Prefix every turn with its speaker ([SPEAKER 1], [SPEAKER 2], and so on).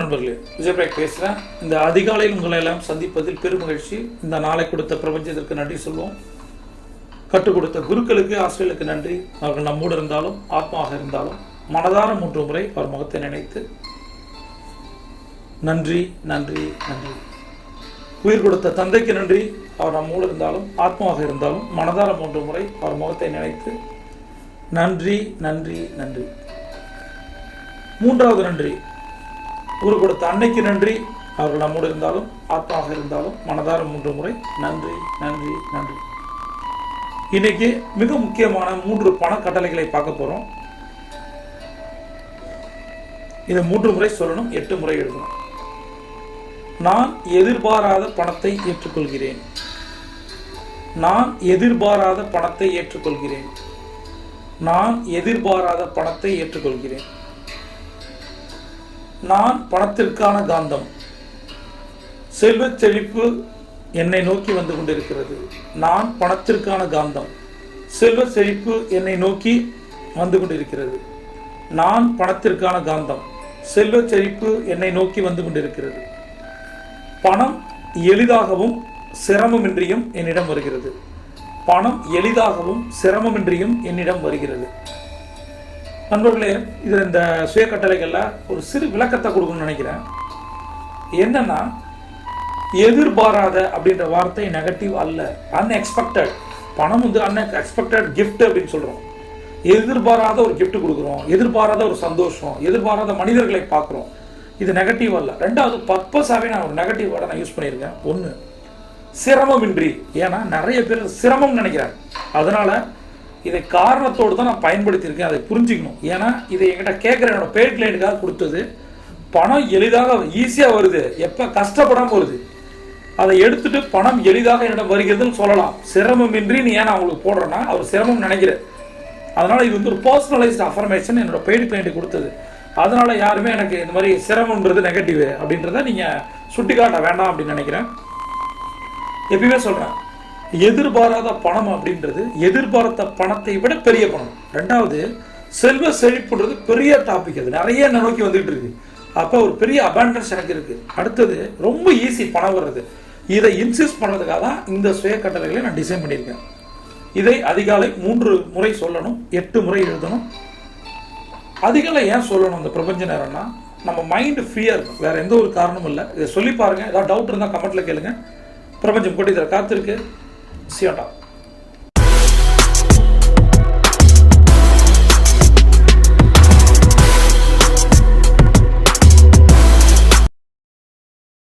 [SPEAKER 1] நண்பர்களே, விஜயபிரக் பேசுகிறேன். இந்த அதிகாலையில் உங்களை எல்லாம் சந்திப்பதில் பெருமகிழ்ச்சி. இந்த நாளை கொடுத்த பிரபஞ்சத்திற்கு நன்றி சொல்வோம். கற்றுக் கொடுத்த குருக்களுக்கு, ஆசிரியர்களுக்கு நன்றி. அவர்கள் நம்மோடு இருந்தாலும் ஆத்மாக இருந்தாலும் மனதார 3 முறை அவர் முகத்தை நினைத்து நன்றி நன்றி நன்றி. உயிர் கொடுத்த தந்தைக்கு நன்றி. அவர் நம்மோடு இருந்தாலும் ஆத்மாவாக இருந்தாலும் மனதார 3 முறை அவர் முகத்தை நினைத்து நன்றி நன்றி நன்றி. 3வது நன்றி, உயிர் கொடுத்த அன்னைக்கு நன்றி. அவர்கள் நம்மோடு இருந்தாலும் ஆத்மாவாக இருந்தாலும் மனதார 3 முறை நன்றி நன்றி நன்றி. இன்னைக்கு மிக முக்கியமான 3 பண கட்டளைகளை பார்க்க போறோம். இதை 3 முறை சொல்லணும், 8 முறை எழுதணும். நான் எதிர்பாராத பணத்தை ஏற்றுக்கொள்கிறேன். நான் எதிர்பாராத பணத்தை ஏற்றுக்கொள்கிறேன். நான் எதிர்பாராத பணத்தை ஏற்றுக்கொள்கிறேன். நான் பணத்திற்கான காந்தம். செல்வச் செழிப்பு என்னை நோக்கி வந்து கொண்டிருக்கிறது. நான் பணத்திற்கான காந்தம். செல்வ செழிப்பு என்னை நோக்கி வந்து கொண்டிருக்கிறது. நான் பணத்திற்கான காந்தம். செல்வ செழிப்பு என்னை நோக்கி வந்து கொண்டிருக்கிறது. பணம் எளிதாகவும் சிரமமின்றியும் என்னிடம் வருகிறது. பணம் எளிதாகவும் சிரமமின்றியும் என்னிடம் வருகிறது. நண்பர்களே, இதில் இந்த சுய கட்டளைகளில் ஒரு சிறு விளக்கத்தை கொடுக்கணும்னு நினைக்கிறேன். என்னன்னா, எதிர்பாராத அப்படின்ற வார்த்தை நெகட்டிவ் அல்ல, அன்எக்ஸ்பெக்டட். பணம் வந்து அன்எக்ஸ்பெக்டட் கிஃப்ட் அப்படின்னு சொல்கிறோம். எதிர்பாராத ஒரு கிஃப்ட் கொடுக்குறோம், எதிர்பாராத ஒரு சந்தோஷம், எதிர்பாராத மனிதர்களை பார்க்குறோம். இது நெகட்டிவ் அல்ல. 2வது, பர்பஸாகவே நான் ஒரு நெகட்டிவ் வேர்டை நான் யூஸ் பண்ணியிருக்கேன். 1, சிரமமின்றி. ஏன்னா நிறைய பேர் சிரமம் நினைக்கிறாங்க. அதனால இதை காரணத்தோடு தான் நான் பயன்படுத்தியிருக்கேன். அதை புரிஞ்சுக்கணும். ஏன்னா இதை என்கிட்ட கேட்குற என்னோட பெய்ட் கிளைண்ட்டுக்காக கொடுத்தது. பணம் எளிதாக ஈஸியாக வருது, எப்போ கஷ்டப்படாமல் வருது. அதை எடுத்துட்டு பணம் எளிதாக என்னிடம் வருகிறதுன்னு சொல்லலாம். சிரமமின்றி நீ ஏன் அவங்களுக்கு போடுறேன்னா அவர் சிரமம் நினைக்கிறேன். அதனால இது வந்து ஒரு பர்சனலைஸ்ட் அஃபர்மேஷன் என்னோட பெய்டு கிளைண்ட் கொடுத்தது. அதனால யாருமே எனக்கு இந்த மாதிரி சிரமம்ன்றது நெகட்டிவ் அப்படின்றத நீங்கள் சுட்டி காட்ட வேண்டாம் அப்படின்னு நினைக்கிறேன். எப்பயுமே சொல்கிறேன், எதிர்பாராத பணம் அப்படின்றது எதிர்பார்த்த பணத்தை விட பெரிய பணம். 2வது, செல்வ செழிப்புன்றது பெரிய டாபிக். அது நிறைய நோக்கி வந்துகிட்டு இருக்கு. அப்போ ஒரு பெரிய அபாண்டன்ஸ் எனக்கு இருக்கு. அடுத்தது, ரொம்ப ஈஸி பணம் வர்றது. இதை இன்சிஸ்ட் பண்ணுறதுக்காக தான் இந்த சுய கட்டளைகளை நான் டிசைன் பண்ணியிருக்கேன். இதை அதிகாலை 3 முறை சொல்லணும், 8 முறை எழுதணும். அதிகாலை ஏன் சொல்லணும் அந்த பிரபஞ்ச நேரம்னா, நம்ம மைண்டு ஃப்ரீயாக இருக்கும், வேற எந்த ஒரு காரணமும் இல்லை. இதை சொல்லி பாருங்க. ஏதாவது டவுட் இருந்தால் கமெண்ட்ல கேளுங்க. பிரபஞ்சம் கொட்டி தர காத்திருக்கு. சியாட்டா.